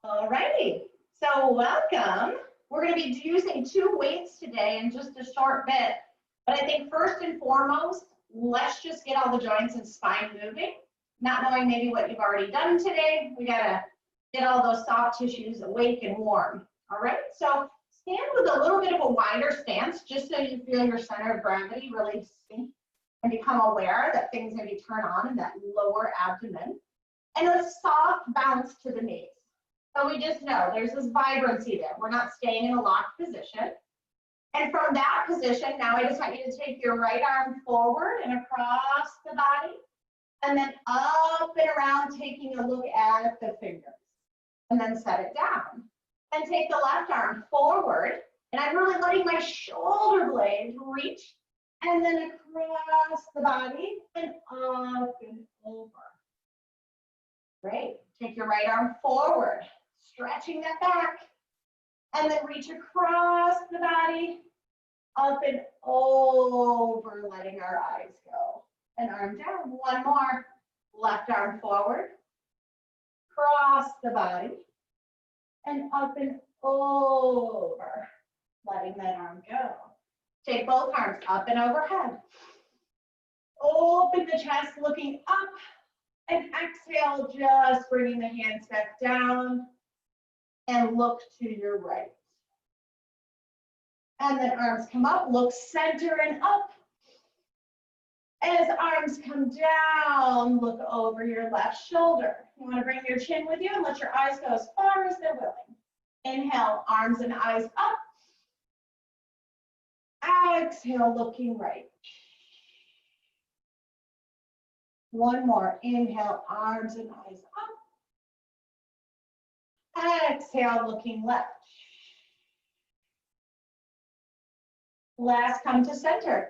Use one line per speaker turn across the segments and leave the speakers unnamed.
All righty, so welcome. We're going to be using two weights today in just a short bit, but I think first and foremost, let's just get all the joints and spine moving. Not knowing maybe what you've already done today, we got to get all those soft tissues awake and warm. All right, so stand with a little bit of a wider stance, just so you feel your center of gravity really sink and become aware that things maybe turn on in that lower abdomen. And a soft bounce to the knees. So we just know there's this vibrancy there. We're not staying in a locked position. And from that position, now I just want you to take your right arm forward and across the body, and then up and around, taking a look at the fingers. And then set it down. And take the left arm forward, and I'm really letting my shoulder blades reach, and then across the body and up and over. Great. Take your right arm forward, stretching that back, and then reach across the body, up and over, letting our eyes go. And arm down. One more. Left arm forward, cross the body, and up and over, letting that arm go. Take both arms up and overhead. Open the chest, looking up. And exhale, just bringing the hands back down and look to your right. And then arms come up, look center and up. As arms come down, look over your left shoulder. You want to bring your chin with you and let your eyes go as far as they're willing. Inhale, arms and eyes up. Exhale, looking right. One more. Inhale, arms and eyes up. Exhale, looking left. Last, come to center.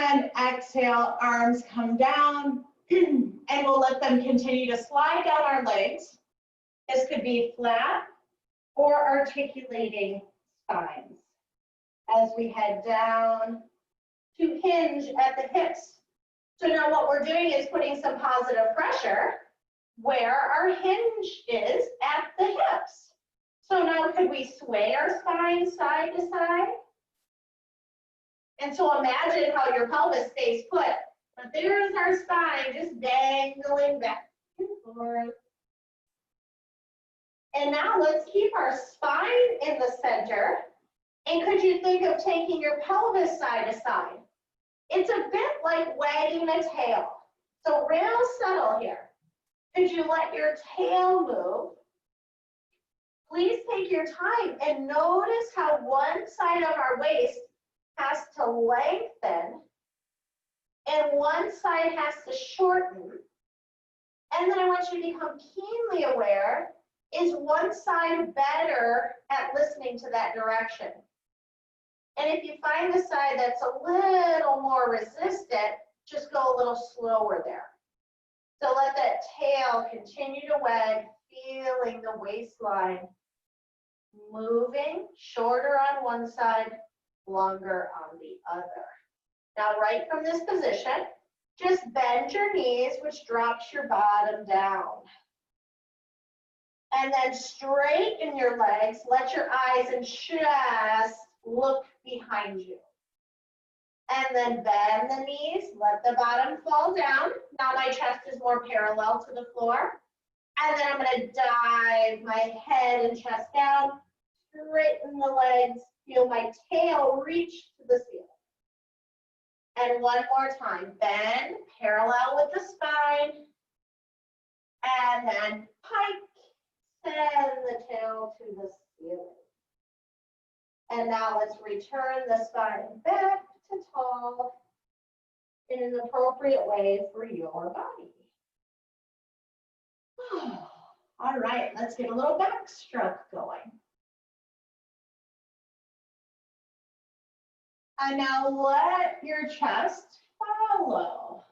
And exhale, arms come down. And we'll let them continue to slide down our legs. This could be flat or articulating spines as we head down to hinge at the hips. So now what we're doing is putting some positive pressure where our hinge is at the hips. So now could we sway our spine side to side? And so imagine how your pelvis stays put. But there's our spine just dangling back and forth. And now let's keep our spine in the center. And could you think of taking your pelvis side to side? It's a bit like wagging a tail. So real subtle here. Could you let your tail move? Please take your time and notice how one side of our waist has to lengthen and one side has to shorten. And then I want you to become keenly aware, is one side better at listening to that direction? And if you find the side that's a little more resistant, just go a little slower there. So let that tail continue to wag, feeling the waistline moving, shorter on one side, longer on the other. Now, right from this position, just bend your knees, which drops your bottom down. And then straighten your legs, let your eyes and chest look behind you. And then bend the knees, let the bottom fall down. Now my chest is more parallel to the floor. And then I'm going to dive my head and chest down, straighten the legs, feel my tail reach to the ceiling. And one more time, bend parallel with the spine. And then pike, send the tail to the ceiling. And now let's return the spine back to tall in an appropriate way for your body. All right, let's get a little backstroke going. And now let your chest follow.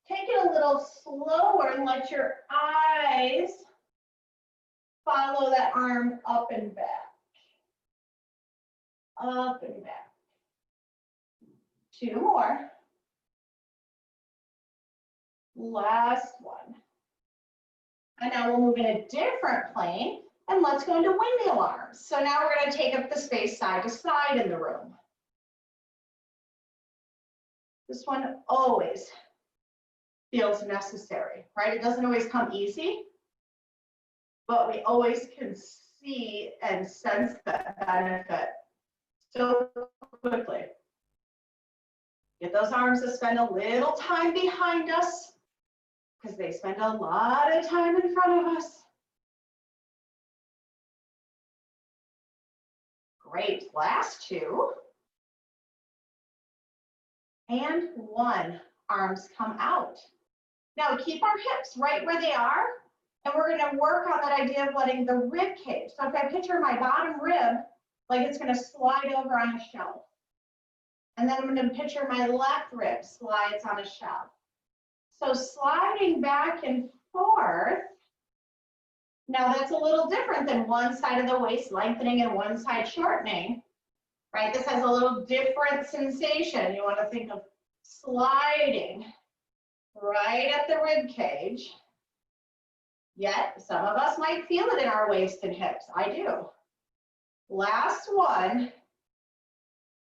Take it a little slower and let your eyes follow that arm up and back. Up and back. Two more. Last one. And now we'll move in a different plane and let's go into windmill arms. So now we're going to take up the space side to side in the room. This one always feels necessary, right? It doesn't always come easy, but we always can see and sense that benefit so quickly. Get those arms to spend a little time behind us because they spend a lot of time in front of us. Great, last two. And one, arms come out. Now keep our hips right where they are, and we're gonna work on that idea of letting the rib cage. So if I picture my bottom rib, like it's gonna slide over on a shelf. And then I'm gonna picture my left rib slides on a shelf. So sliding back and forth. Now that's a little different than one side of the waist lengthening and one side shortening, right? This has a little different sensation. You wanna think of sliding right at the rib cage. Yet some of us might feel it in our waist and hips. I do. Last one,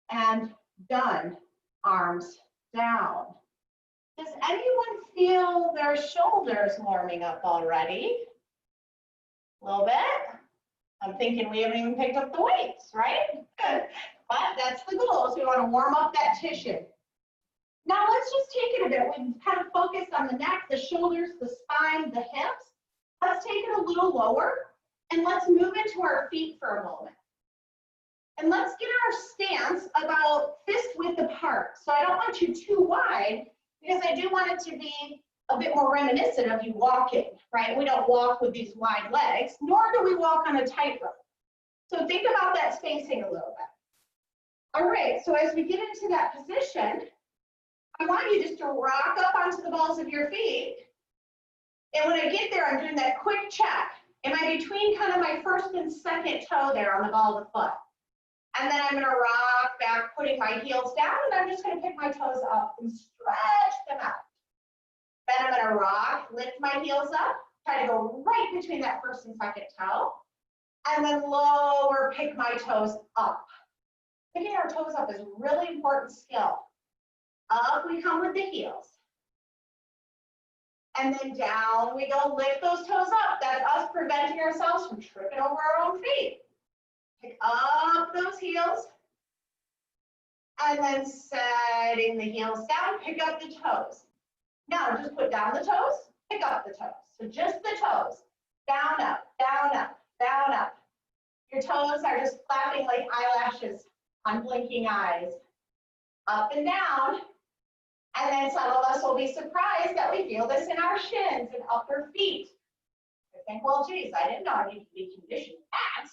and done. Arms down. Does anyone feel their shoulders warming up already? A little bit? I'm thinking we haven't even picked up the weights, right? But that's the goal, is we want to warm up that tissue. Now let's just take it a bit. We've kind of focused on the neck, the shoulders, the spine, the hips. Let's take it a little lower and let's move into our feet for a moment. And let's get our stance about fist width apart. So I don't want you too wide because I do want it to be a bit more reminiscent of you walking, right? We don't walk with these wide legs, nor do we walk on a tightrope. So think about that spacing a little bit. All right, so as we get into that position, I want you just to rock up onto the balls of your feet. And when I get there, I'm doing that quick check. Am I between kind of my first and second toe there on the ball of the foot? And then I'm going to rock back, putting my heels down, and I'm just going to pick my toes up and stretch them out. Then I'm going to rock, lift my heels up, try to go right between that first and second toe, and then lower, pick my toes up. Picking our toes up is a really important skill. Up we come with the heels. And then down we go, lift those toes up. That's us preventing ourselves from tripping over our own feet. Pick up those heels. And then setting the heels down, pick up the toes. Now just put down the toes, pick up the toes. So just the toes. Down, up, down, up, down, up. Your toes are just flapping like eyelashes on blinking eyes. Up and down. And then some of us will be surprised that we feel this in our shins and upper feet. I think, well, geez, I didn't know I needed to be conditioned that.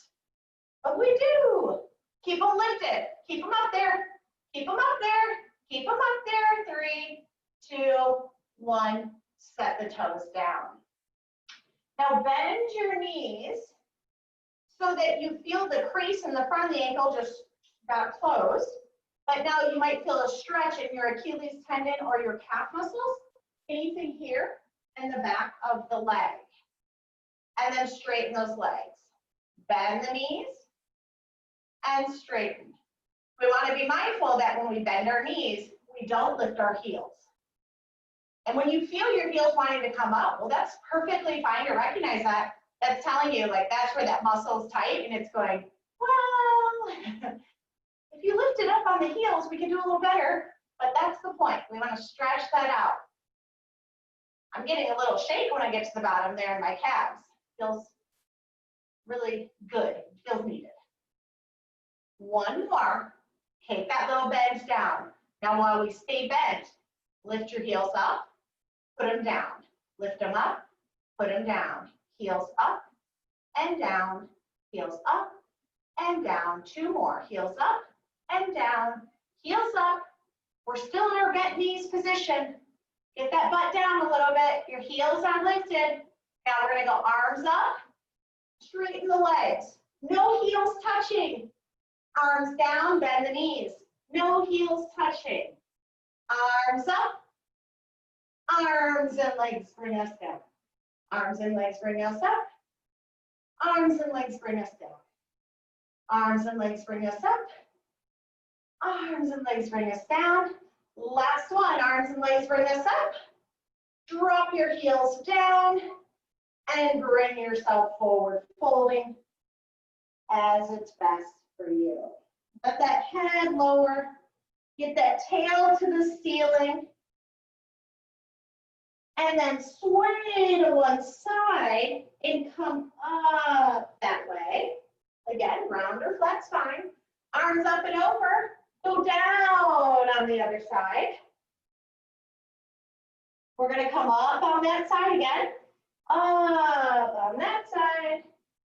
But we do. Keep them lifted. Keep them up there. Keep them up there. Keep them up there. 3, 2, 1. Set the toes down. Now bend your knees so that you feel the crease in the front of the ankle just got closed. But now you might feel a stretch in your Achilles tendon or your calf muscles, anything here in the back of the leg. And then straighten those legs. Bend the knees and straighten. We want to be mindful that when we bend our knees, we don't lift our heels. And when you feel your heels wanting to come up, well, that's perfectly fine to recognize that. That's telling you, like, that's where that muscle is tight and it's going, well, if you lift it up on the heels, we can do a little better, but that's the point. We want to stretch that out. I'm getting a little shake when I get to the bottom there in my calves. Feels really good, feels needed. One more, take that little bend down. Now while we stay bent, lift your heels up, put them down. Lift them up, put them down. Heels up and down, heels up and down. 2 more, heels up and down, heels up. We're still in our bent knees position. Get that butt down a little bit. Your heels are lifted. Now we're going to go arms up, straighten the legs. No heels touching. Arms down, bend the knees. No heels touching. Arms up, Arms and legs bring us down. Arms and legs bring us up. Arms and legs bring us down. Arms and legs bring us up. Arms and legs bring us down. Last one, arms and legs bring us up. Drop your heels down and bring yourself forward, folding as it's best for you. Let that head lower. Get that tail to the ceiling. And then sway to one side and come up that way. Again, round or flat spine. Arms up and over. Go down on the other side. We're going to come up on that side again. Up on that side.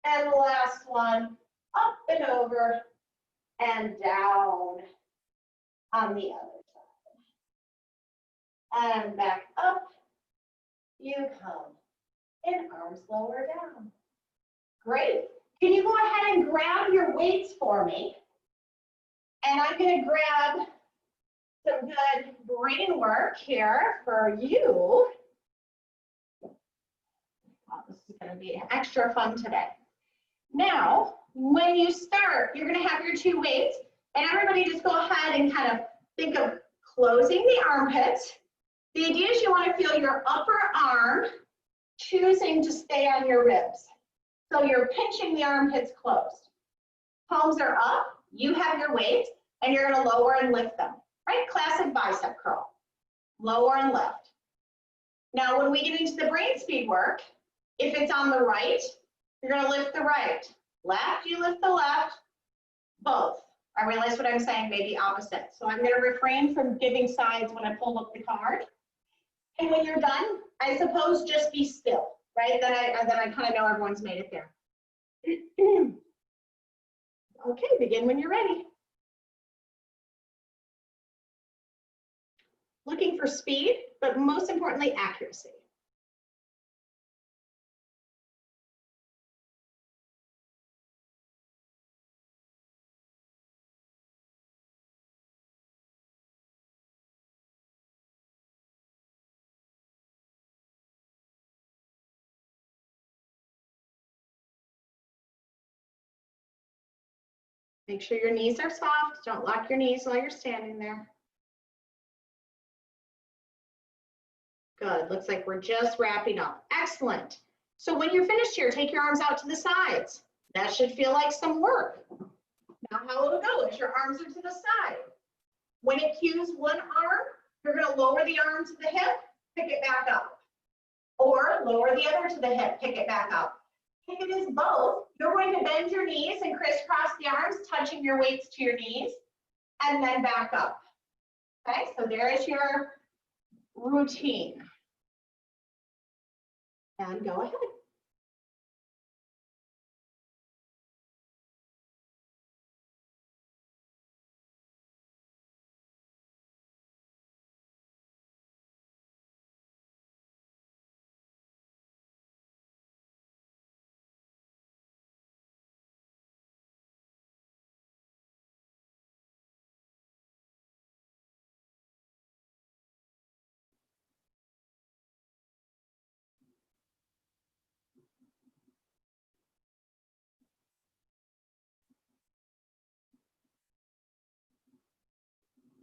And last one, up and over and down on the other side. And back up. You come and arms lower down. Great. Can you go ahead and grab your weights for me? And I'm going to grab some good brain work here for you. Oh, this is going to be extra fun today. Now, when you start, you're going to have your two weights, and everybody just go ahead and kind of think of closing the armpits. The idea is you want to feel your upper arm choosing to stay on your ribs. So you're pinching the armpits closed. Palms are up, you have your weight, and you're going to lower and lift them, right? Classic bicep curl. Lower and lift. Now, when we get into the brain speed work, if it's on the right, you're going to lift the right. Left, you lift the left. Both. I realize what I'm saying may be opposite. So I'm going to refrain from giving sides when I pull up the card. And when you're done, I suppose just be still, right? Then I kind of know everyone's made it there. Okay, begin when you're ready. Looking for speed, but most importantly, accuracy. Make sure your knees are soft. Don't lock your knees while you're standing there. Good, looks like we're just wrapping up. Excellent. So when you're finished here, take your arms out to the sides. That should feel like some work. Now how it'll go is your arms are to the side. When it cues one arm, you're gonna lower the arm to the hip, pick it back up. Or lower the other to the hip, pick it back up. If it is both, you're going to bend your knees and crisscross the arms, touching your weights to your knees, and then back up. Okay, so there is your routine. And go ahead.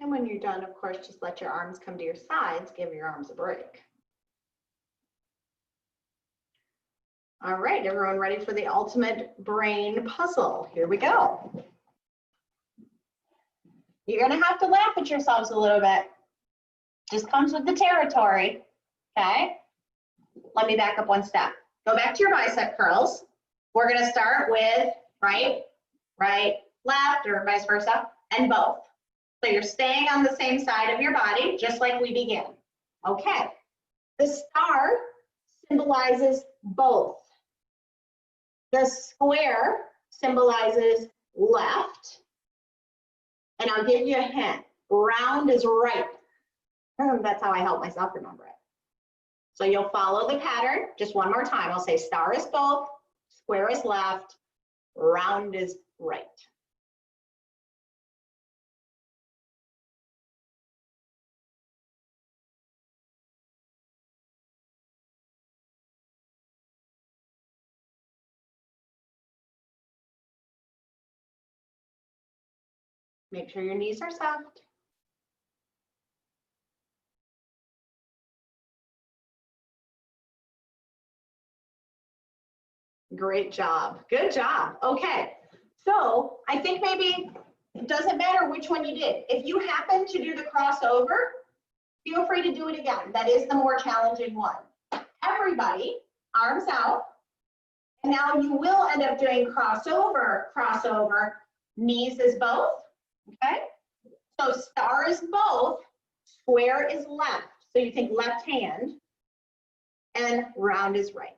And when you're done, of course, just let your arms come to your sides, give your arms a break. All right, everyone ready for the ultimate brain puzzle? Here we go. You're gonna have to laugh at yourselves a little bit. Just comes with the territory, okay? Let me back up one step. Go back to your bicep curls. We're gonna start with right, left, or vice versa, and both. So you're staying on the same side of your body, just like we began. Okay, the star symbolizes both. The square symbolizes left. And I'll give you a hint, round is right. That's how I help myself remember it. So you'll follow the pattern, just one more time. I'll say star is both, square is left, round is right. Make sure your knees are soft. Great job. Good job. Okay. So I think maybe it doesn't matter which one you did. If you happen to do the crossover, feel free to do it again. That is the more challenging one. Everybody, arms out. And now you will end up doing crossover, crossover. Knees is both, okay? So star is both, square is left. So you think left hand, and round is right.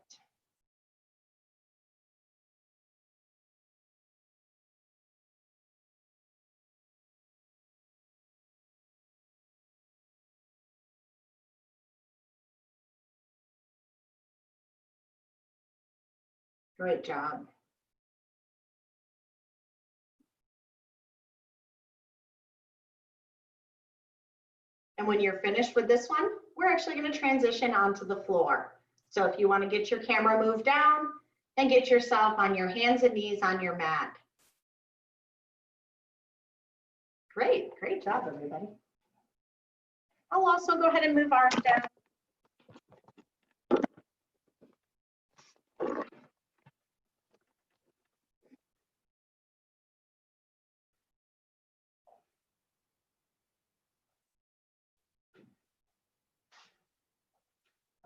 Great job. And when you're finished with this one, we're actually going to transition onto the floor. So if you want to get your camera moved down, and get yourself on your hands and knees on your mat. Great, great job, everybody. I'll also go ahead and move ours down.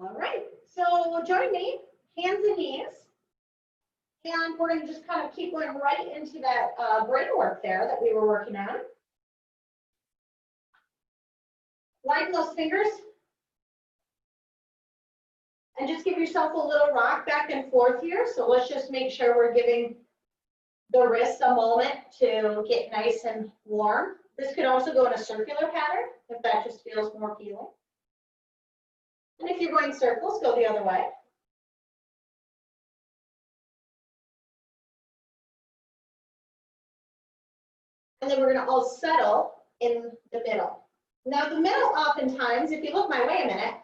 All right, so join me, hands and knees. And we're going to just kind of keep going right into that brain work there that we were working on. Widen those fingers. And just give yourself a little rock back and forth here. So let's just make sure we're giving the wrists a moment to get nice and warm. This could also go in a circular pattern if that just feels more appealing. And if you're going circles, go the other way. And then we're going to all settle in the middle. Now the middle oftentimes, if you look my way a minute,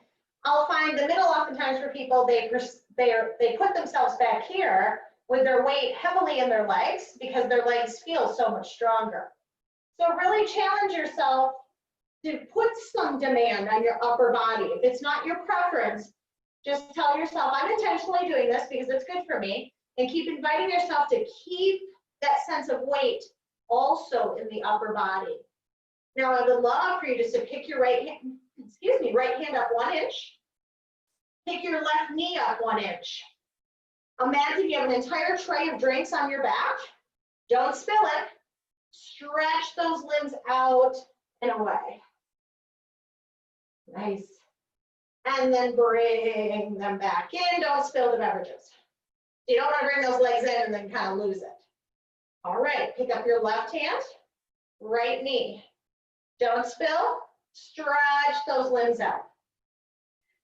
I'll find the middle oftentimes for people, they put themselves back here with their weight heavily in their legs because their legs feel so much stronger. So really challenge yourself to put some demand on your upper body. If it's not your preference, just tell yourself, I'm intentionally doing this because it's good for me, and keep inviting yourself to keep that sense of weight also in the upper body. Now I would love for you just to pick your right hand up 1 inch, pick your left knee up 1 inch. Imagine you have an entire tray of drinks on your back. Don't spill it. Stretch those limbs out and away. Nice. And then bring them back in. Don't spill the beverages. You don't want to bring those legs in and then kind of lose it. All right, pick up your left hand, right knee. Don't spill. Stretch those limbs out.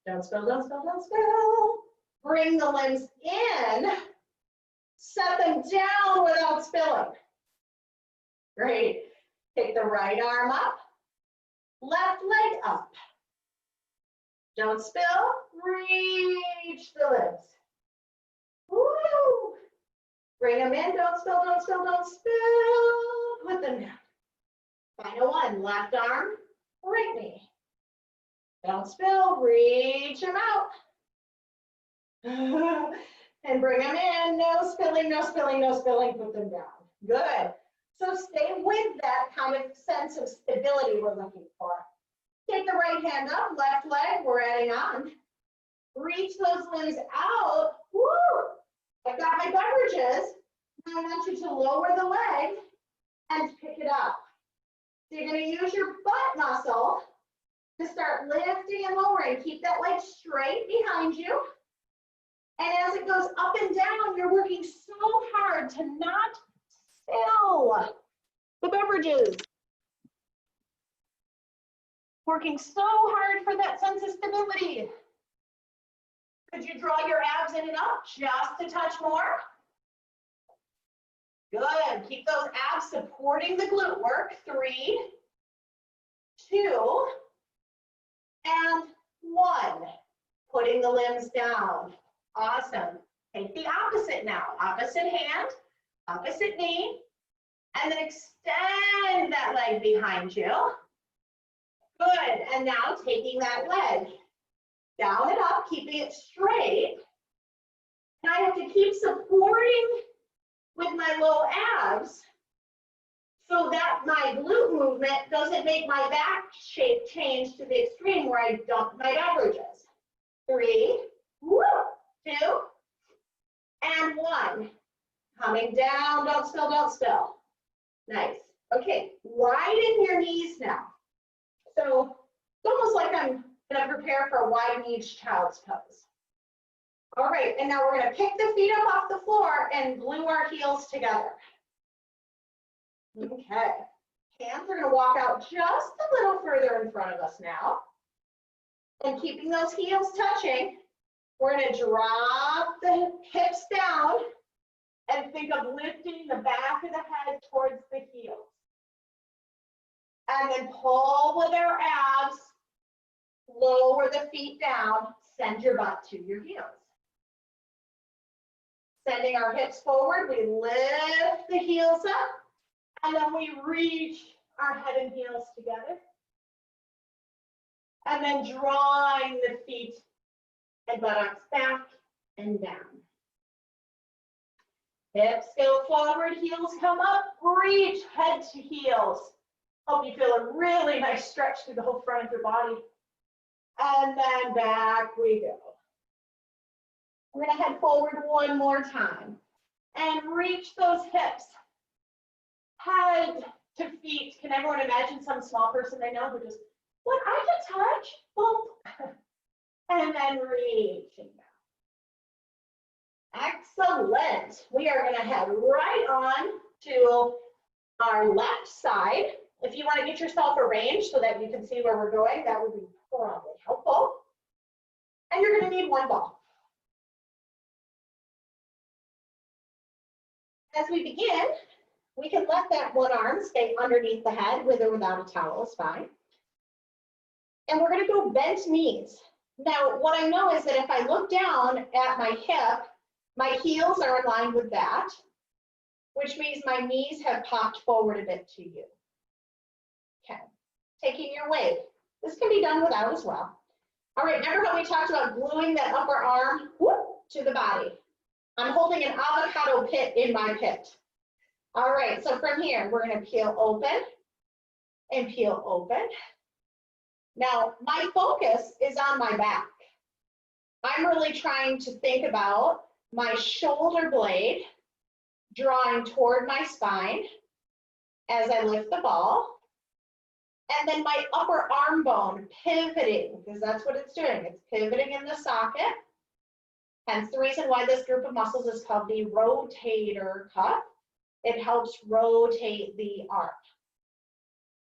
Don't spill, don't spill, don't spill. Bring the limbs in. Set them down without spilling. Great. Take the right arm up. Left leg up. Don't spill. Reach the limbs. Woo! Bring them in. Don't spill, don't spill, don't spill. Put them down. Final one. Left arm, right knee. Don't spill. Reach them out. And bring them in. No spilling, no spilling, no spilling. Put them down. Good. So stay with that kind of sense of stability we're looking for. Take the right hand up, left leg, we're adding on. Reach those limbs out. Woo! I've got my beverages. Now I want you to lower the leg and pick it up. So you're going to use your butt muscle to start lifting and lowering. Keep that leg straight behind you. And as it goes up and down, you're working so hard to not spill the beverages. Working so hard for that sense of stability. Could you draw your abs in and up just a touch more? Good. Keep those abs supporting the glute work. 3, 2, and 1. Putting the limbs down. Awesome. Take the opposite now. Opposite hand, opposite knee. And then extend that leg behind you. Good, and now taking that leg down and up, keeping it straight. And I have to keep supporting with my low abs so that my glute movement doesn't make my back shape change to the extreme where I dump my beverages. 3, 2, and 1. Coming down, don't spill, don't spill. Nice. Okay, widen your knees now. So it's almost like I'm gonna prepare for a wide-kneed child's pose. All right, and now we're gonna pick the feet up off the floor and glue our heels together. Okay, hands are gonna walk out just a little further in front of us now. And keeping those heels touching, we're gonna drop the hips down and think of lifting the back of the head towards the heels. And then pull with our abs, lower the feet down, send your butt to your heels. Sending our hips forward, we lift the heels up, and then we reach our head and heels together. And then drawing the feet and buttocks back and down. Hips go forward, heels come up, reach head to heels. Hope you feel a really nice stretch through the whole front of your body. And then back we go. We're gonna head forward one more time and reach those hips. Head to feet. Can everyone imagine some small person they know who just, what, I can touch? Boom. And then reaching down. Excellent. We are gonna head right on to our left side. If you want to get yourself arranged so that you can see where we're going, that would be probably helpful. And you're going to need one ball. As we begin, we can let that one arm stay underneath the head with or without a towel is fine. And we're going to go bent knees. Now, what I know is that if I look down at my hip, my heels are aligned with that, which means my knees have popped forward a bit to you. Okay, taking your weight. This can be done without as well. All right, remember how we talked about gluing that upper arm to the body? I'm holding an avocado pit in my pit. All right, so from here, we're gonna peel open and peel open. Now, my focus is on my back. I'm really trying to think about my shoulder blade drawing toward my spine as I lift the ball. And then my upper arm bone pivoting, because that's what it's doing. It's pivoting in the socket. Hence the reason why this group of muscles is called the rotator cuff. It helps rotate the arm.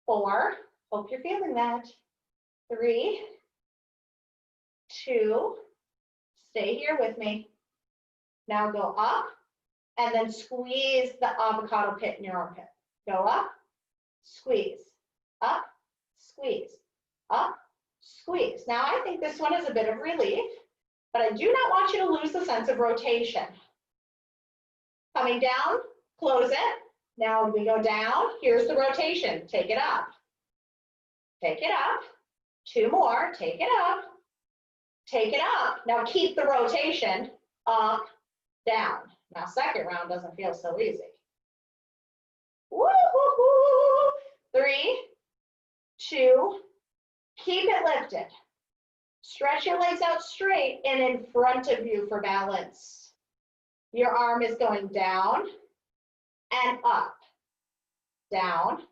4, hope you're feeling that. 3, 2, stay here with me. Now go up and then squeeze the avocado pit in your armpit. Go up, squeeze. Up, squeeze, up, squeeze. Now I think this one is a bit of relief, but I do not want you to lose the sense of rotation. Coming down, close it. Now we go down, here's the rotation. Take it up. Take it up. 2 more, take it up. Take it up. Now keep the rotation. Up, down. Now second round doesn't feel so easy. Woo-hoo-hoo. 3, 2, keep it lifted. Stretch your legs out straight and in front of you for balance. Your arm is going down and up, down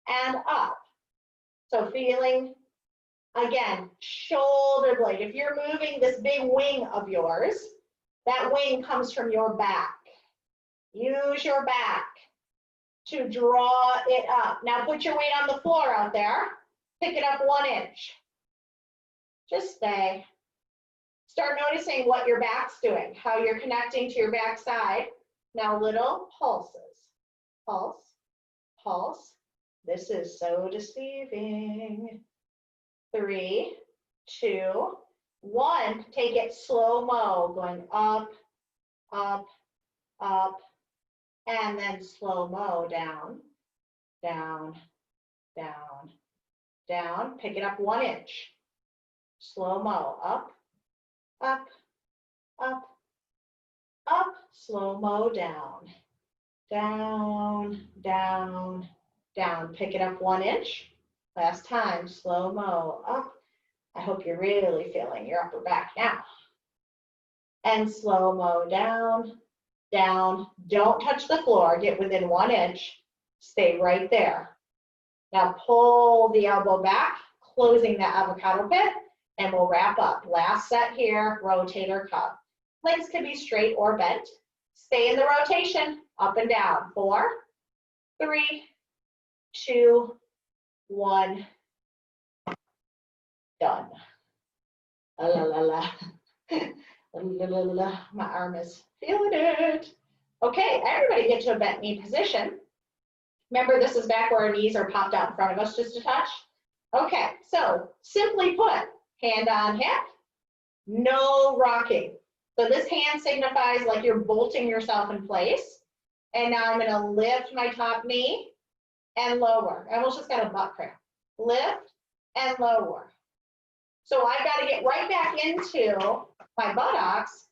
and up. So feeling, again, shoulder blade. If you're moving this big wing of yours, that wing comes from your back. Use your back to draw it up. Now put your weight on the floor out there. Pick it up 1 inch. Just stay. Start noticing what your back's doing, how you're connecting to your back side. Now little pulses. Pulse, pulse. This is so deceiving. 3, 2, 1. Take it slow-mo, going up, up, up, And then slow-mo down, down, down, down. Pick it up 1 inch. Slow-mo up, up, up, up. Slow-mo down, down, down, down. Pick it up 1 inch. Last time, slow-mo up. I hope you're really feeling your upper back now. And slow-mo down, down. Don't touch the floor. Get within 1 inch. Stay right there. Now pull the elbow back, closing the avocado pit, and we'll wrap up. Last set here, rotator cuff. Legs can be straight or bent. Stay in the rotation, up and down. 4, 3, 2, 1. Done. La la la la. La, la, la. My arm is feeling it. Okay, everybody get to a bent knee position. Remember, this is back where our knees are popped out in front of us just a touch. Okay, so simply put, hand on hip, no rocking. So this hand signifies like you're bolting yourself in place. And now I'm gonna lift my top knee and lower. I almost just got a butt cramp. Lift and lower. So I gotta get right back into my buttocks.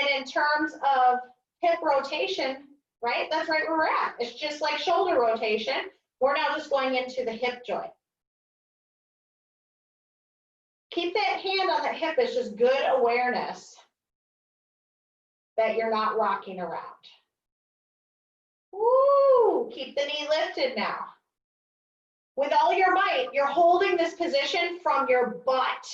And in terms of hip rotation, right, that's right where we're at. It's just like shoulder rotation. We're now just going into the hip joint. Keep that hand on the hip as just good awareness that you're not rocking around. Woo! Keep the knee lifted now. With all your might, you're holding this position from your butt.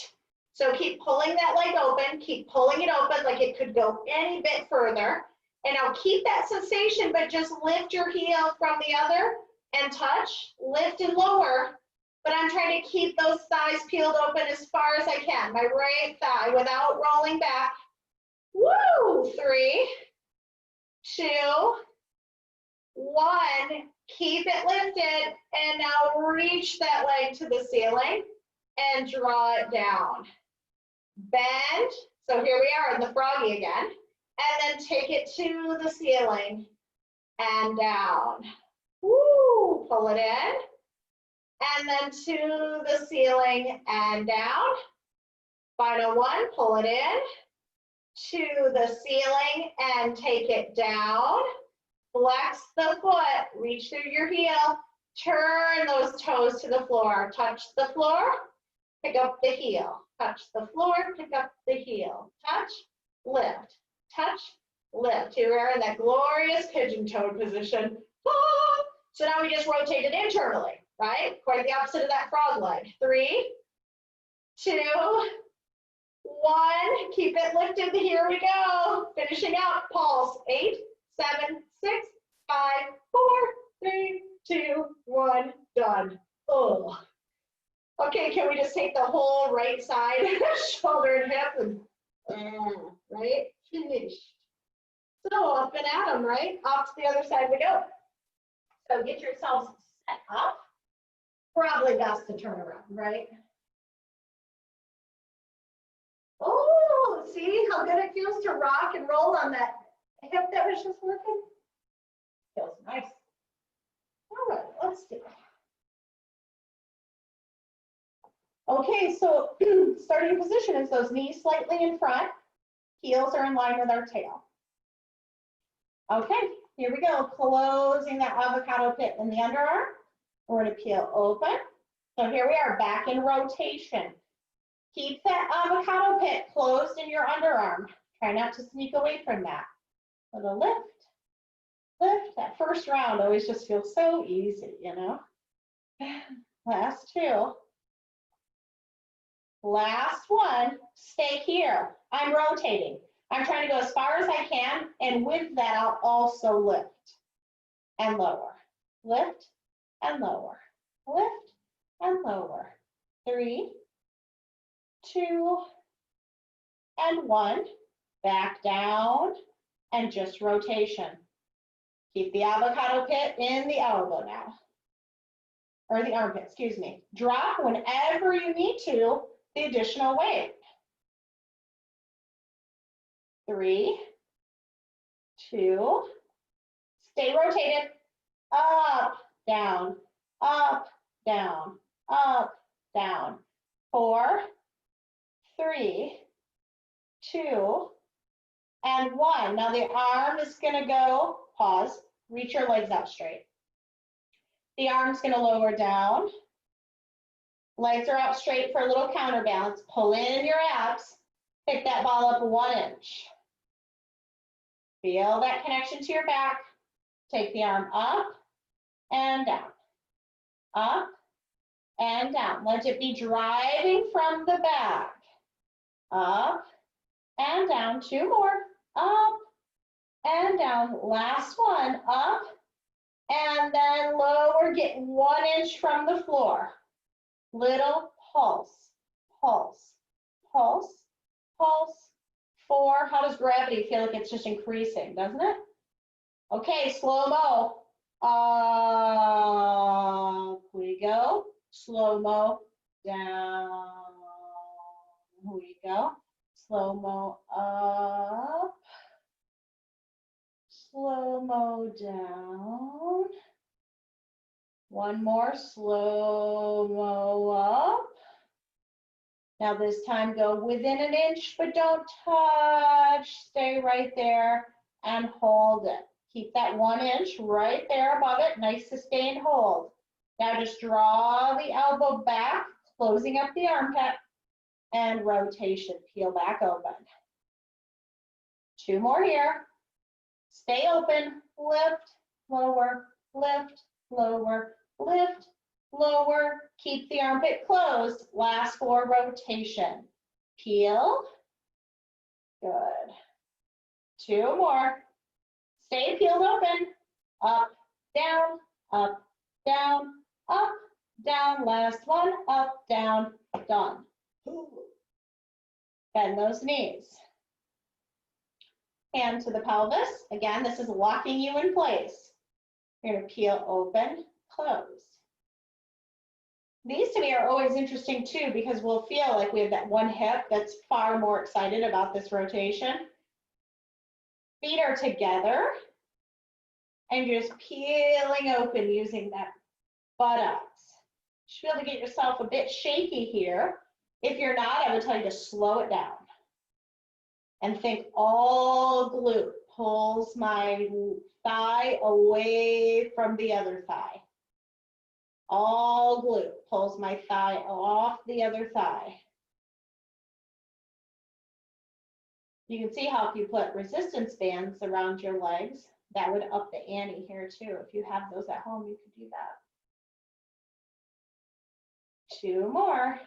So keep pulling that leg open, keep pulling it open like it could go any bit further. And now keep that sensation, but just lift your heel from the other and touch, lift and lower. But I'm trying to keep those thighs peeled open as far as I can. My right thigh without rolling back. Woo! 3, 2, 1. Keep it lifted. And now reach that leg to the ceiling and draw it down. Bend. So here we are in the froggy again. And then take it to the ceiling and down. Woo! Pull it in. And then to the ceiling and down. Final one, pull it in. To the ceiling and take it down. Flex the foot, reach through your heel. Turn those toes to the floor. Touch the floor, pick up the heel. Touch the floor, pick up the heel. Touch, lift. Touch, lift. Here we are in that glorious pigeon toed position. Ah! So now we just rotated internally, right? Quite the opposite of that frog leg. 3, 2, 1. Keep it lifted. Here we go. Finishing out. Pulse. 8, 7, 6, 5, 4, 3, 2, 1. Done. Oh. Okay, can we just take the whole right side, shoulder and hip, and right? Finished. So up and at 'em, right? Off to the other side we go. So get yourselves set up. Probably best to turn around, right? Oh, see how good it feels to rock and roll on that hip that was just working? Feels nice. All right, let's do it. Okay, so starting position is those knees slightly in front, heels are in line with our tail. Okay, here we go, closing that avocado pit in the underarm. We're gonna peel open. So here we are, back in rotation. Keep that avocado pit closed in your underarm. Try not to sneak away from that. With a lift, lift. That first round always just feels so easy, you know? Last 2. Last one, stay here. I'm rotating. I'm trying to go as far as I can, and with that, I'll also lift and lower. Lift and lower. Lift and lower. 3, 2, and 1. Back down, and just rotation. Keep the avocado pit in the elbow now. Or the armpit, excuse me. Drop whenever you need to the additional weight. 3, 2, Stay rotated. Up, down, up, down, up, down. 4, 3, 2, and 1. Now the arm is going to go, pause, reach your legs out straight. The arm's going to lower down. Legs are out straight for a little counterbalance. Pull in your abs. Pick that ball up 1 inch. Feel that connection to your back. Take the arm up and down. Up and down. Let it be driving from the back. Up and down. 2 more. Up and down. Last one. Up and then lower. Get 1 inch from the floor. Little pulse, pulse, pulse, pulse. 4. How does gravity feel like it's just increasing, doesn't it? Okay, slow-mo. Up we go. Slow-mo. Down we go. Slow-mo up. Slow-mo down. 1 more, slow-mo up. Now this time go within 1 inch, but don't touch. Stay right there and hold it. Keep that 1 inch right there above it. Nice sustained hold. Now just draw the elbow back, closing up the armpit, and rotation. Peel back open. 2 more here. Stay open. Lift, lower, lift, lower, lift, lower. Keep the armpit closed. Last 4, rotation. Peel. Good. 2 more. Stay peeled open. Up, down, up, down, up, down. Last one. Up, down, done. Bend those knees. Hand to the pelvis. Again, this is locking you in place. You're going to peel open, close. These to me are always interesting too, because we'll feel like we have that one hip that's far more excited about this rotation. Feet are together, and you're just peeling open using that buttocks. You should be able to get yourself a bit shaky here. If you're not, I would tell you to slow it down. And think all glute pulls my thigh away from the other thigh. All glute pulls my thigh off the other thigh. You can see how if you put resistance bands around your legs, that would up the ante here too. If you have those at home, you could do that. 2 more.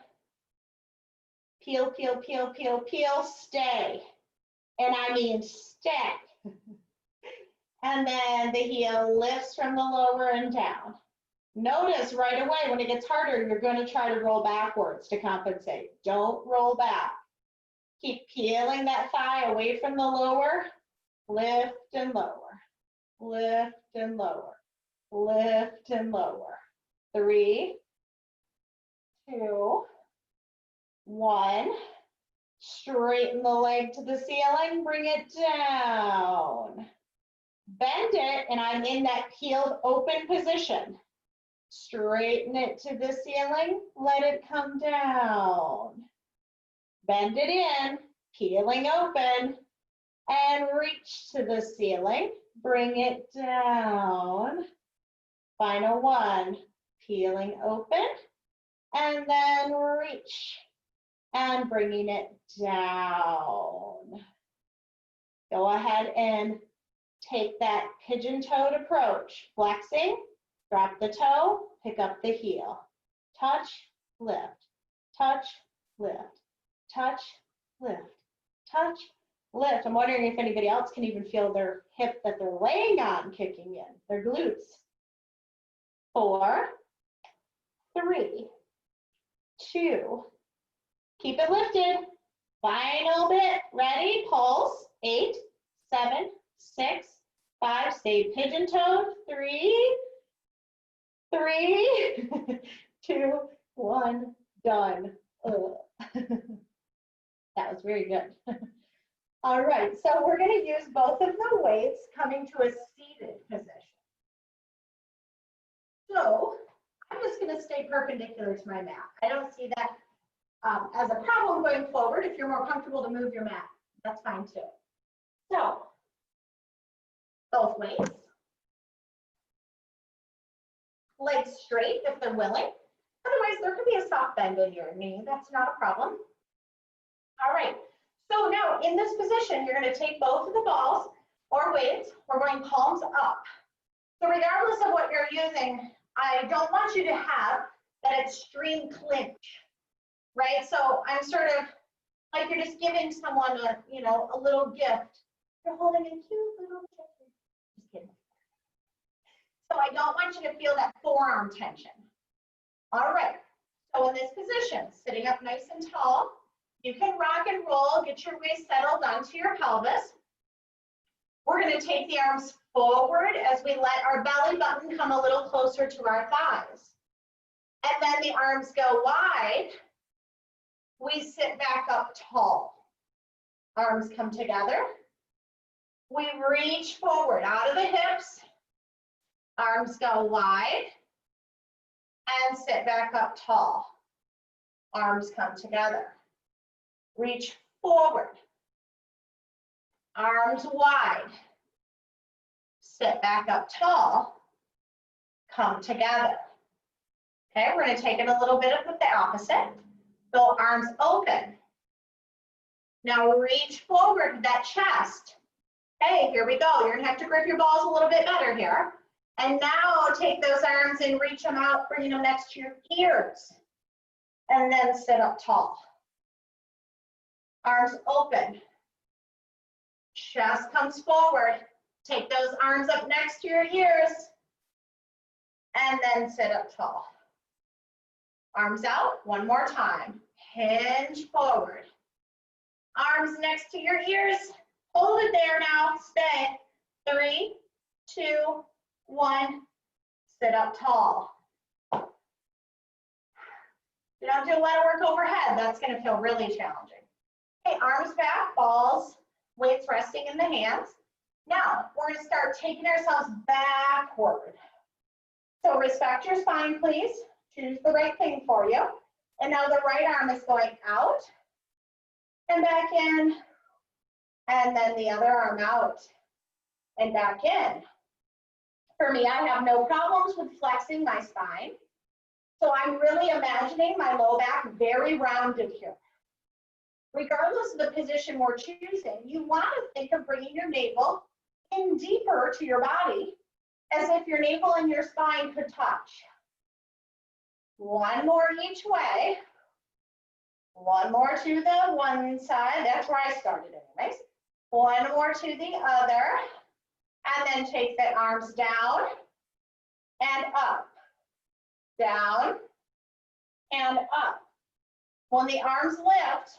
Peel, peel, peel, peel, peel, stay. And I mean stay. And then the heel lifts from the lower and down. Notice right away when it gets harder, you're going to try to roll backwards to compensate. Don't roll back. Keep peeling that thigh away from the lower. Lift and lower. Lift and lower. Lift and lower. 3, 2, 1. Straighten the leg to the ceiling. Bring it down. Bend it, and I'm in that peeled open position. Straighten it to the ceiling. Let it come down. Bend it in, peeling open, and reach to the ceiling. Bring it down. Final one, peeling open, and then reach, and bringing it down. Go ahead and take that pigeon-toed approach, flexing, drop the toe, pick up the heel. Touch, lift, touch, lift, touch, lift, touch, lift. I'm wondering if anybody else can even feel their hip that they're laying on kicking in, their glutes. 4, 3, 2, keep it lifted. Final bit, ready, pulse, 8, 7, 6, 5, stay pigeon-toed, 3, 2, 1, done. That was very good. All right, so we're going to use both of the weights coming to a seated position. So I'm just going to stay perpendicular to my mat. I don't see that as a problem going forward. If you're more comfortable to move your mat, that's fine too. So both ways. Legs straight if they're willing. Otherwise, there could be a soft bend in your knee. That's not a problem. All right. So now in this position, you're going to take both of the balls or weights. We're going palms up. So regardless of what you're using, I don't want you to have that extreme clinch, right? So I'm sort of like you're just giving someone a, you know, a little gift. You're holding a cute little chicken. Just kidding. So I don't want you to feel that forearm tension. All right. So in this position, sitting up nice and tall, you can rock and roll, get your waist settled onto your pelvis. We're going to take the arms forward as we let our belly button come a little closer to our thighs. And then the arms go wide. We sit back up tall. Arms come together. We reach forward out of the hips. Arms go wide. And sit back up tall. Arms come together. Reach forward. Arms wide. Sit back up tall. Come together. Okay, we're going to take it a little bit of the opposite. So arms open. Now reach forward with that chest. Okay, here we go. You're going to have to grip your balls a little bit better here. And now take those arms and reach them out, bringing them next to your ears. And then sit up tall. Arms open. Chest comes forward. Take those arms up next to your ears. And then sit up tall. Arms out, one more time. Hinge forward. Arms next to your ears. Hold it there now. Stay. 3, 2, 1. Sit up tall. You don't do a lot of work overhead. That's going to feel really challenging. Okay, arms back, balls, weights resting in the hands. Now, we're going to start taking ourselves backward. So respect your spine, please. Choose the right thing for you. And now the right arm is going out and back in. And then the other arm out and back in. For me, I have no problems with flexing my spine. So I'm really imagining my low back very rounded here. Regardless of the position we're choosing, you want to think of bringing your navel in deeper to your body as if your navel and your spine could touch. One more each way. One more to the one side. That's where I started anyways. One more to the other. And then take the arms down and up. Down and up. When the arms lift,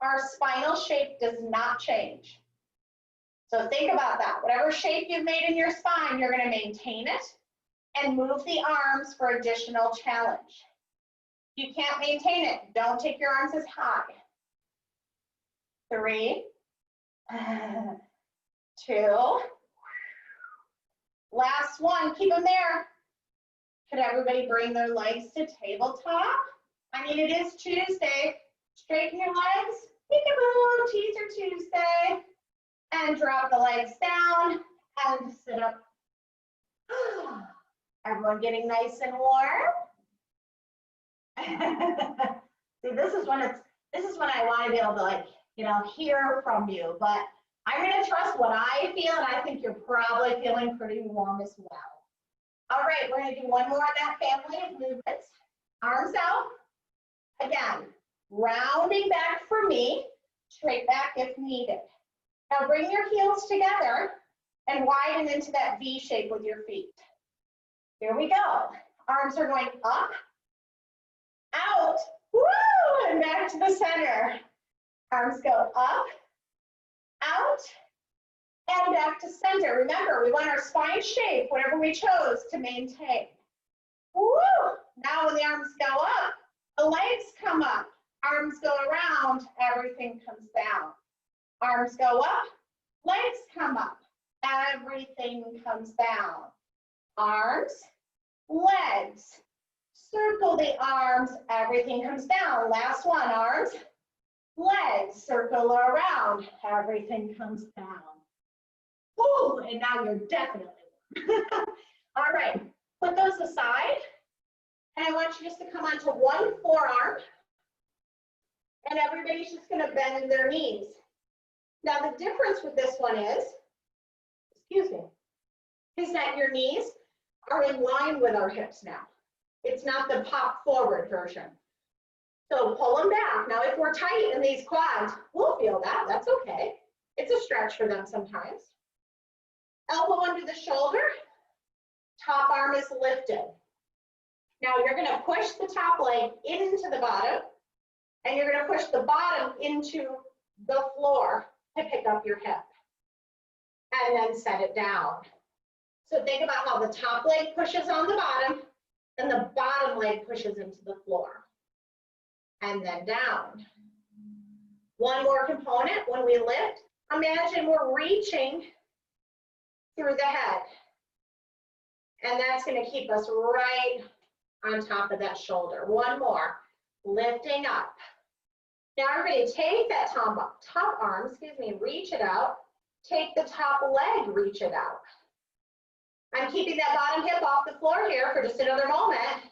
our spinal shape does not change. So think about that. Whatever shape you've made in your spine, you're going to maintain it and move the arms for additional challenge. If you can't maintain it, don't take your arms as high. 3, 2, last one, keep them there. Could everybody bring their legs to tabletop? I mean, it is Tuesday. Straighten your legs, peekaboo, teaser Tuesday. And drop the legs down and sit up. Everyone getting nice and warm? See, this is when I want to be able to, like, you know, hear from you, but I'm going to trust what I feel, and I think you're probably feeling pretty warm as well. All right, we're going to do one more on that family of movements. Arms out. Again, rounding back for me, straight back if needed. Now bring your heels together and widen into that V shape with your feet. Here we go. Arms are going up, out, woo, and back to the center. Arms go up, out, and back to center. Remember, we want our spine shape, whatever we chose, to maintain. Woo! Now when the arms go up, the legs come up. Arms go around, everything comes down. Arms go up, legs come up, everything comes down. Arms, legs. Circle the arms, everything comes down. Last one, arms, legs, circle around, everything comes down. Woo, and now you're definitely all right, put those aside, and I want you just to come onto one forearm, and everybody's just gonna bend their knees. Now the difference with this one is, excuse me, is that your knees are in line with our hips now. It's not the pop forward version. So pull them back. Now if we're tight in these quads, we'll feel that, that's okay. It's a stretch for them sometimes. Elbow under the shoulder, top arm is lifted. Now you're gonna push the top leg into the bottom, and you're gonna push the bottom into the floor to pick up your hip, and then set it down. So think about how the top leg pushes on the bottom, and the bottom leg pushes into the floor, and then down. One more component, when we lift, imagine we're reaching through the head. And that's gonna keep us right on top of that shoulder. One more, lifting up. Now everybody take that top arm, reach it out. Take the top leg, reach it out. I'm keeping that bottom hip off the floor here for just another moment.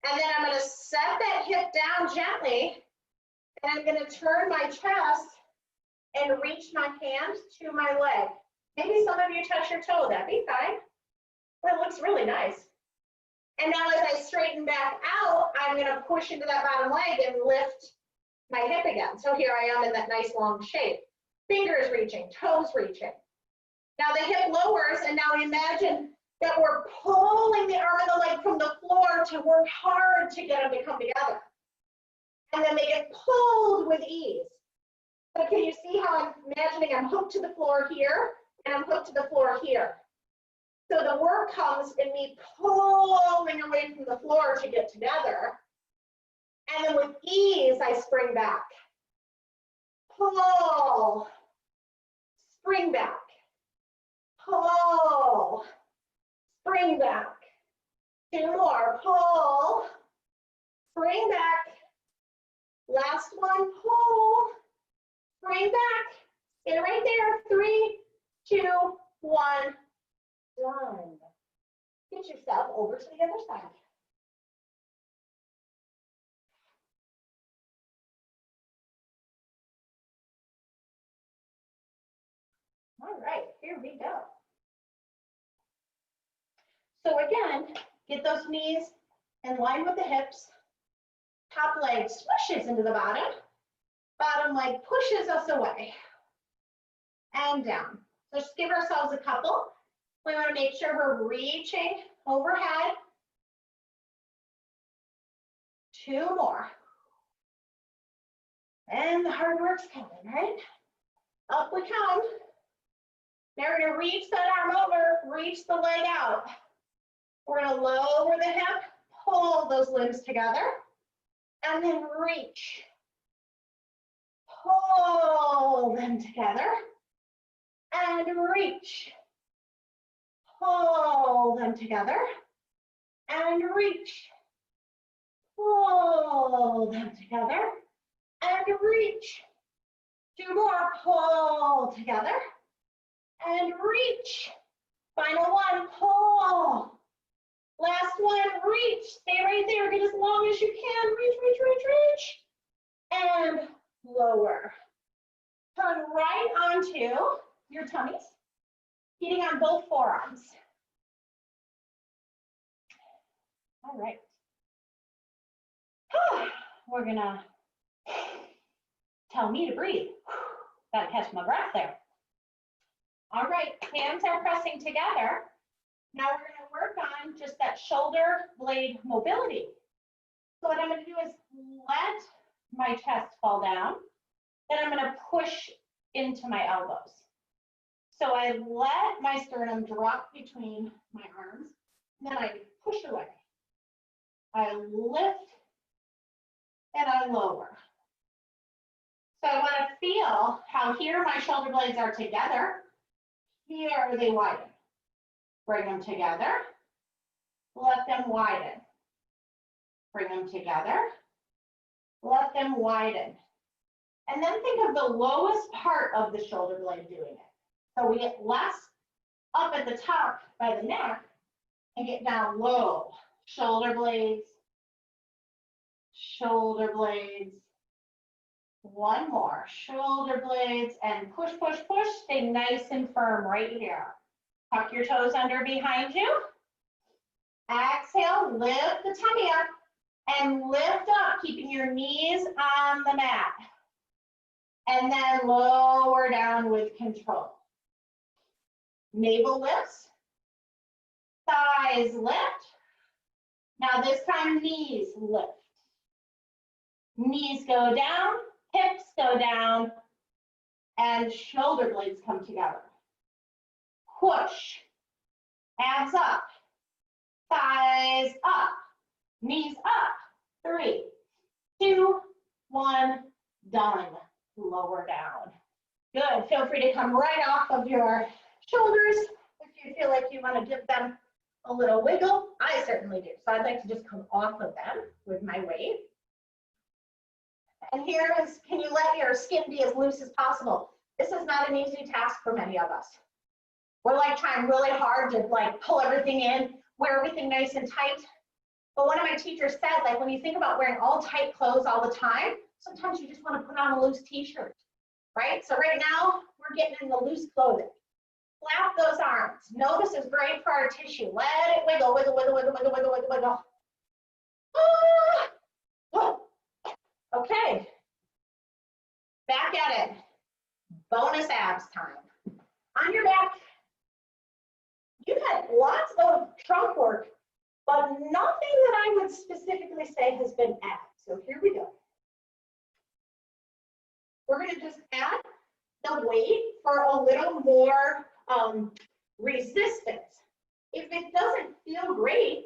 And then I'm gonna set that hip down gently, and I'm gonna turn my chest and reach my hand to my leg. Maybe some of you touch your toe, that'd be fine. Well, it looks really nice. And now as I straighten back out, I'm gonna push into that bottom leg and lift my hip again. So here I am in that nice long shape. Fingers reaching, toes reaching. Now the hip lowers, and now imagine that we're pulling the arm and the leg from the floor to work hard to get them to come together. And then they get pulled with ease. So can you see how I'm imagining I'm hooked to the floor here, and I'm hooked to the floor here. So the work comes in me pulling away from the floor to get together. And then with ease, I spring back. Pull, spring back. Pull, spring back. Two more, pull, spring back. Last one, pull, spring back. Stay right there, 3, 2, 1, done. Get yourself over to the other side. All right, here we go. So again, get those knees in line with the hips. Top leg swishes into the bottom. Bottom leg pushes us away. And down. So just give ourselves a couple. We want to make sure we're reaching overhead. 2 more. And the hard work's coming, right? Up we come. Now we're going to reach that arm over, reach the leg out. We're going to lower the hip, pull those limbs together, and then reach. Pull them together, and reach. Pull them together, and reach. Pull them together, and reach. 2 more, pull together, and reach. Final one, pull. Last one, reach. Stay right there, get as long as you can. Reach, reach, reach, reach. And lower. Turn right onto your tummies, feeding on both forearms. All right. We're gonna tell me to breathe. Gotta catch my breath there. All right, hands are pressing together. Now we're gonna work on just that shoulder blade mobility. So what I'm gonna do is let my chest fall down, then I'm gonna push into my elbows. So I let my sternum drop between my arms, then I push away. I lift and I lower. So I want to feel how here my shoulder blades are together. Here they widen. Bring them together. let them widen. Bring them together, let them widen. And then think of the lowest part of the shoulder blade doing it. So we get less up at the top by the neck and get down low. Shoulder blades, shoulder blades. One more, shoulder blades, and push, push, push. Stay nice and firm right here. Tuck your toes under behind you. Exhale, lift the tummy up and lift up, keeping your knees on the mat. And then lower down with control. Navel lifts, thighs lift. Now this time knees lift. Knees go down, hips go down, and shoulder blades come together. Push, abs up, thighs up, knees up. 3, 2, 1, done. Lower down. Good. Feel free to come right off of your shoulders if you feel like you want to give them a little wiggle. I certainly do. So I'd like to just come off of them with my weight. And here is, can you let your skin be as loose as possible? This is not an easy task for many of us. We're like trying really hard to like pull everything in, wear everything nice and tight. But one of my teachers said, like when you think about wearing all tight clothes all the time, sometimes you just want to put on a loose t-shirt, right? So right now, we're getting in the loose clothing. Flap those arms. Know this is great for our tissue. Let it wiggle, wiggle, wiggle, wiggle, wiggle, wiggle, wiggle, wiggle. Ah! Okay. Back at it. Bonus abs time. On your back, you've had lots of trunk work, but nothing that I would specifically say has been abs. So here we go. We're going to just add the weight for a little more resistance. If it doesn't feel great,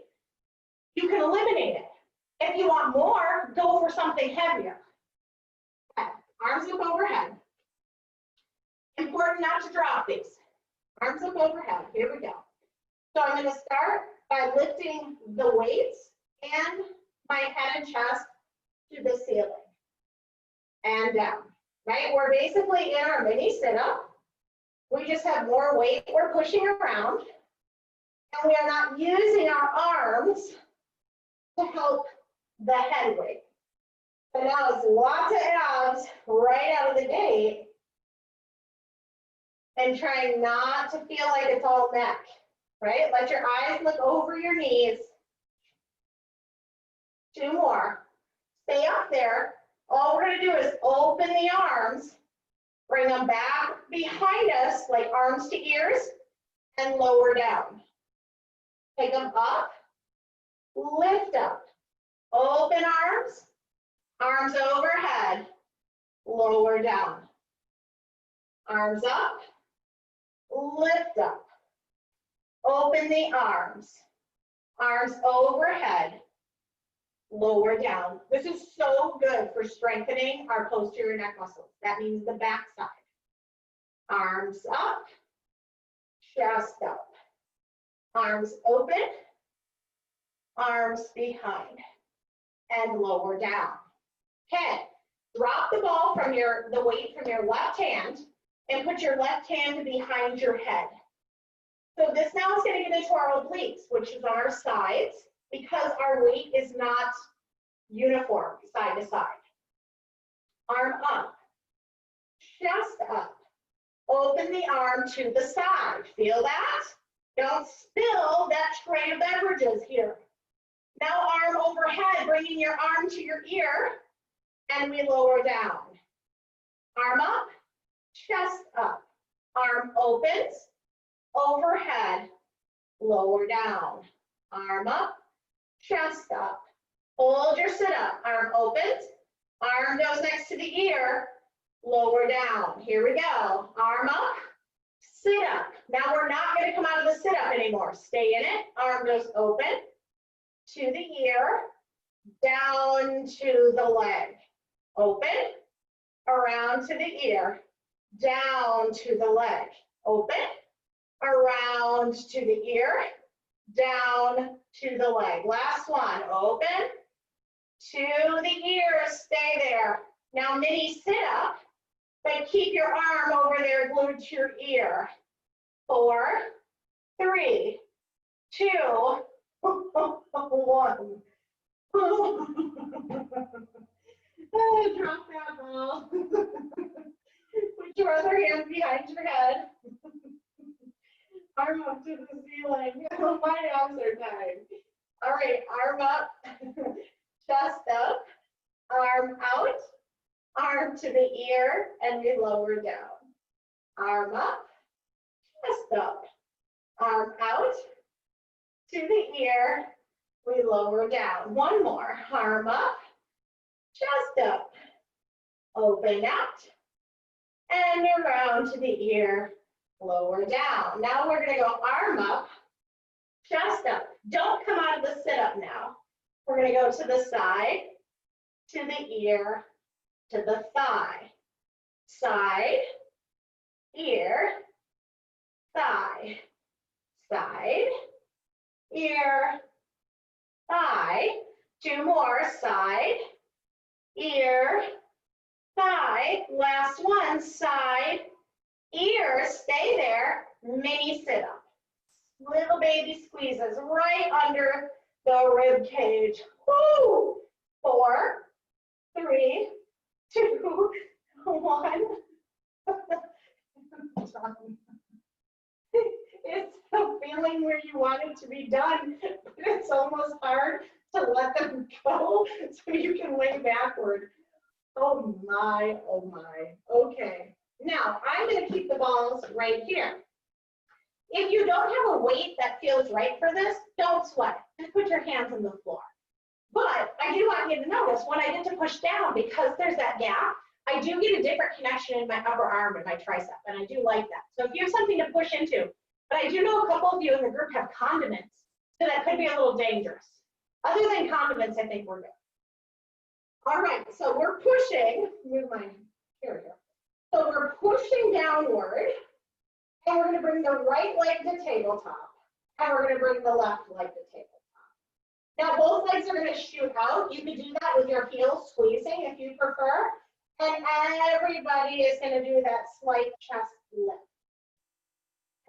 you can eliminate it. If you want more, go for something heavier. Okay. Arms up overhead. Important not to drop these. Arms up overhead. Here we go. So I'm going to start by lifting the weights and my head and chest to the ceiling and down. Right? We're basically in our mini sit-up. We just have more weight we're pushing around, and we are not using our arms to help the head weight. So now it's lots of abs right out of the gate, and trying not to feel like it's all neck, right? Let your eyes look over your knees. 2 more. Stay up there. All we're going to do is open the arms, bring them back behind us, like arms to ears, and lower down. Take them up, lift up, open arms, arms overhead, lower down. Arms up, lift up, open the arms, arms overhead, lower down. This is so good for strengthening our posterior neck muscles. That means the back side. Arms up, chest up. Arms open, arms behind, and lower down. Okay, drop the ball from the weight from your left hand and put your left hand behind your head. So this now is going to get into our obliques, which is on our sides, because our weight is not uniform side to side. Arm up, chest up, open the arm to the side. Feel that? Don't spill that tray of beverages here. Now arm overhead, bringing your arm to your ear, and we lower down. Arm up, chest up, arm opens, overhead, lower down. Arm up, chest up. Hold your sit up. Arm opens. Arm goes next to the ear. Lower down. Here we go. Arm up. Sit up. Now we're not going to come out of the sit up anymore. Stay in it. Arm goes open to the ear. Down to the leg. Open. Around to the ear. Down to the leg. Open. Around to the ear. Down to the leg. Last one, open to the ears, stay there. Now mini sit up, but keep your arm over there glued to your ear. 4, 3, 2, 1. Oh, drop that ball. Put your other hand behind your head. Arm up to the ceiling. My arms are tied. All right, arm up, chest up, arm out, arm to the ear, and we lower down. Arm up, chest up, arm out, to the ear, we lower down. One more, arm up, chest up, open out, and around to the ear, lower down. Now we're gonna go arm up, chest up. Don't come out of the sit up now. We're gonna go to the side, to the ear, to the thigh. Side, ear, thigh. Side, ear, thigh. 2 more, side, ear, thigh. Last one, side, ear, stay there, mini sit up. Little baby squeezes right under the rib cage. Woo! 4, 3, 2, 1. It's the feeling where you want it to be done, but it's almost hard to let them go so you can lay backward. Oh my, oh my. Okay. Now, I'm going to keep the balls right here. If you don't have a weight that feels right for this, don't sweat. Just put your hands on the floor. But I do want you to notice when I get to push down, because there's that gap, I do get a different connection in my upper arm and my tricep, and I do like that. So if you have something to push into, but I do know a couple of you in the group have condiments, so that could be a little dangerous. Other than condiments, I think we're good. All right, so we're pushing, move my hair here. So we're pushing downward, and we're gonna bring the right leg to tabletop, and we're gonna bring the left leg to tabletop. Now both legs are gonna shoot out. You can do that with your heels squeezing if you prefer, and everybody is gonna do that slight chest lift.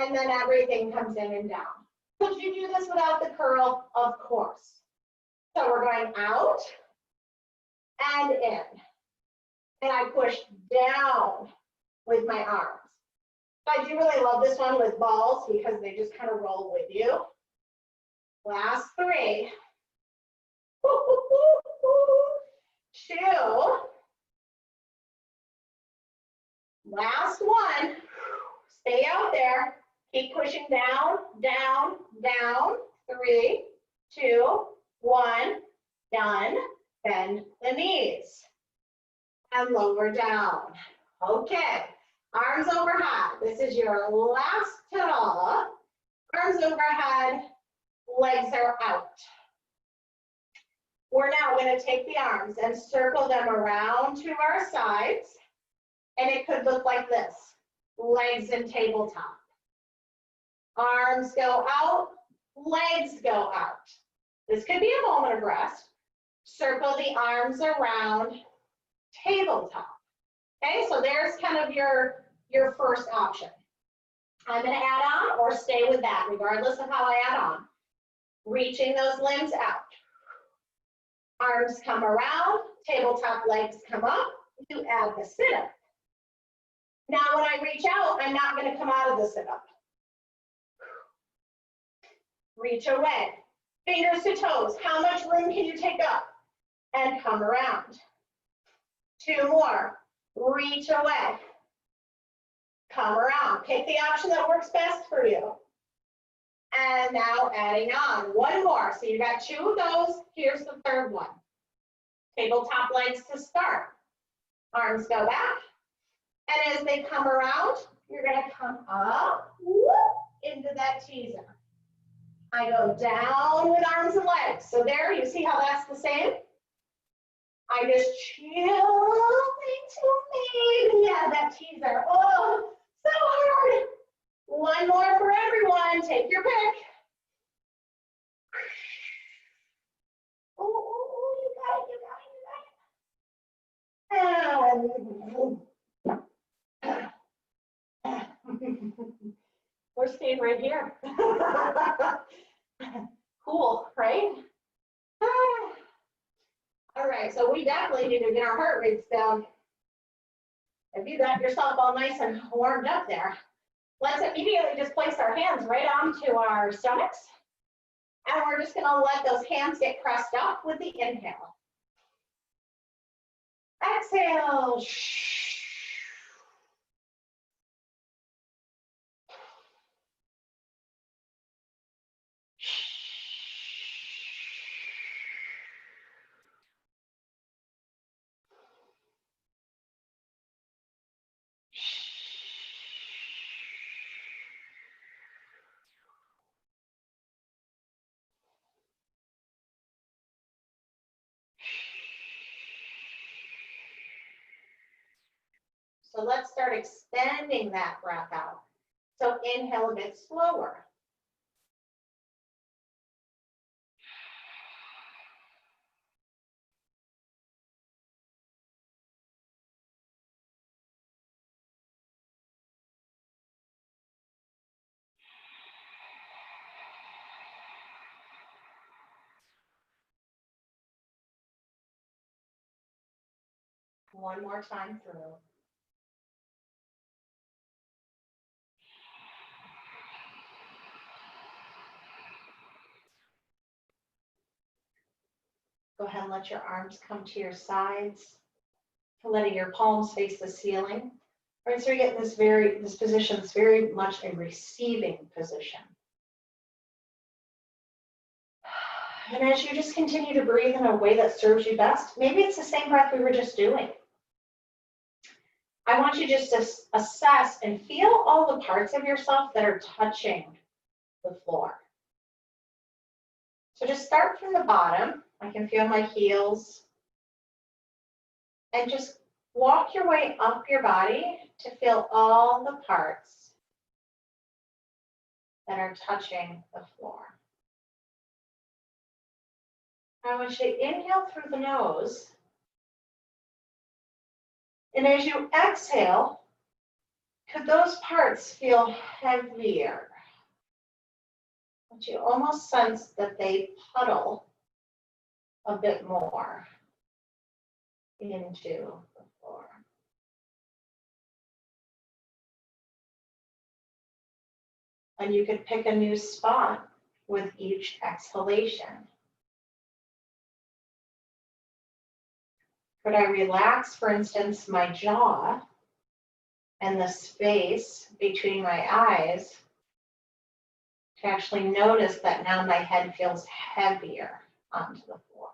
And then everything comes in and down. Could you do this without the curl? Of course. So we're going out and in. And I push down with my arms. I do really love this one with balls because they just kind of roll with you. Last 3. 2. Last 1. Stay out there. Keep pushing down, down, down. 3, 2, 1. Done. Bend the knees. And lower down. Okay. Arms overhead. This is your last ta-da. Arms overhead. Legs are out. We're now going to take the arms and circle them around to our sides. And it could look like this. Legs in tabletop. Arms go out, legs go out. This could be a moment of rest. Circle the arms around tabletop. Okay, so there's kind of your first option. I'm going to add on or stay with that, regardless of how I add on. Reaching those limbs out. Arms come around, tabletop legs come up. You add the sit-up. Now when I reach out, I'm not going to come out of the sit-up. Reach away. Fingers to toes. How much room can you take up? And come around. 2 more. Reach away. Come around. Pick the option that works best for you. And now adding on. 1 more. So you got 2 of those. Here's the 3rd one. Tabletop legs to start. Arms go back. And as they come around, you're going to come up whoop, into that teaser. I go down with arms and legs. So there, you see how that's the same? I just chill into me. Yeah, that teaser. Oh, so hard. 1 more for everyone. Take your pick. We're staying right here. Cool, right? All right, so we definitely need to get our heart rates down. If you got yourself all nice and warmed up there, let's immediately just place our hands right onto our stomachs. And we're just gonna let those hands get pressed up with the inhale. Exhale. So let's start extending that breath out. So inhale a bit slower. One more time through. Go ahead and let your arms come to your sides, letting your palms face the ceiling. Right, so we get in this position, it's very much a receiving position. And as you just continue to breathe in a way that serves you best, maybe it's the same breath we were just doing. I want you just to assess and feel all the parts of yourself that are touching the floor. So just start from the bottom. I can feel my heels. And just walk your way up your body to feel all the parts that are touching the floor. I want you to inhale through the nose. And as you exhale, could those parts feel heavier? But you almost sense that they puddle a bit more into the floor. And you could pick a new spot with each exhalation. Could I relax, for instance, my jaw and the space between my eyes to actually notice that now my head feels heavier onto the floor?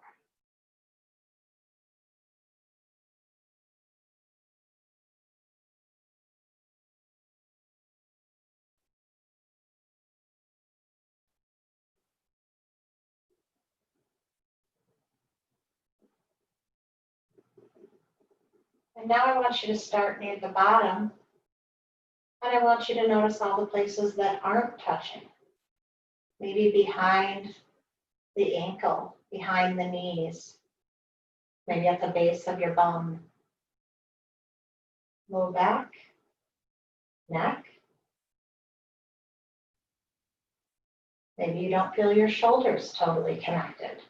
And now I want you to start near the bottom, and I want you to notice all the places that aren't touching. Maybe behind the ankle, behind the knees, maybe at the base of your bum. Low back, neck. Maybe you don't feel your shoulders totally connected.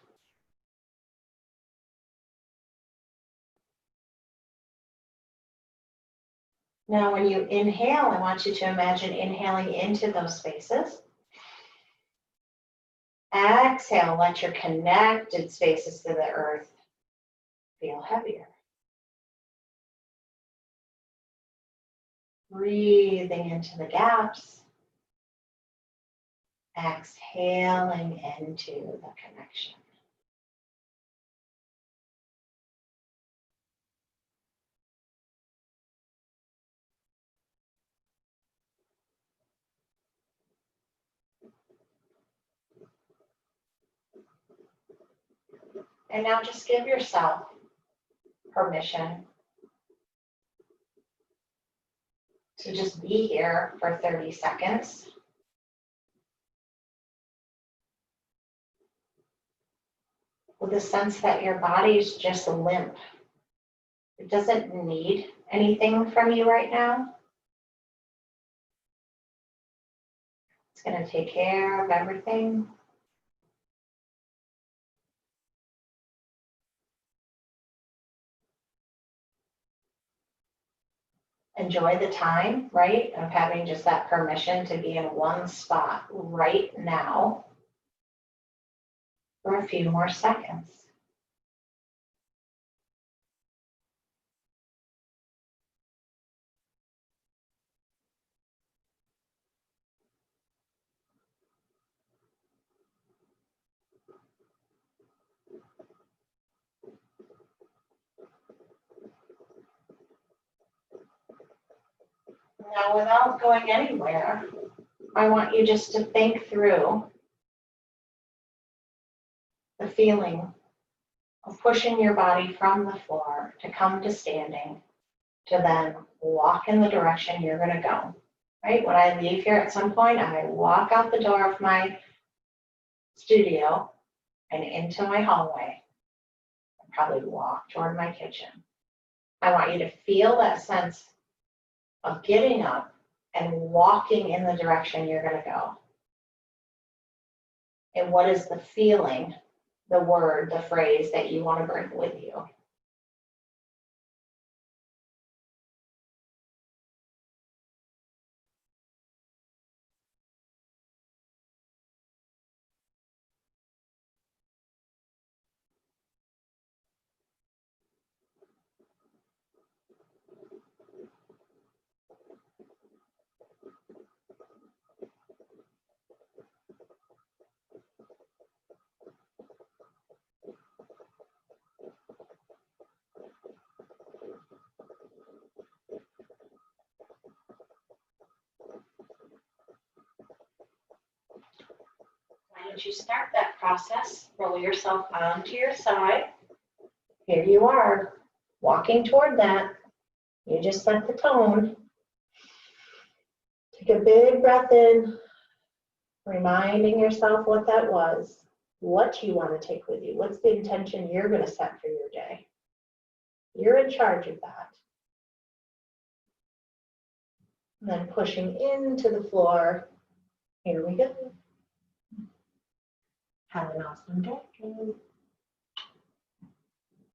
Now, when you inhale, I want you to imagine inhaling into those spaces. Exhale, let your connected spaces to the earth feel heavier. Breathing into the gaps. Exhaling into the connection. And now just give yourself permission to just be here for 30 seconds. With the sense that your body is just limp. It doesn't need anything from you right now. It's going to take care of everything. Enjoy the time, right, of having just that permission to be in one spot right now for a few more seconds. Now, without going anywhere, I want you just to think through the feeling of pushing your body from the floor to come to standing, to then walk in the direction you're going to go. Right? When I leave here at some point, I walk out the door of my studio and into my hallway. I probably walk toward my kitchen. I want you to feel that sense of getting up and walking in the direction you're going to go. And what is the feeling, the word, the phrase that you want to bring with you? Why don't you start that process? Roll yourself onto your side. Here you are, walking toward that. You just set the tone. Take a big breath in, reminding yourself what that was, what you want to take with you. What's the intention you're going to set for your day? You're in charge of that. And then pushing into the floor. Here we go. Have an awesome day.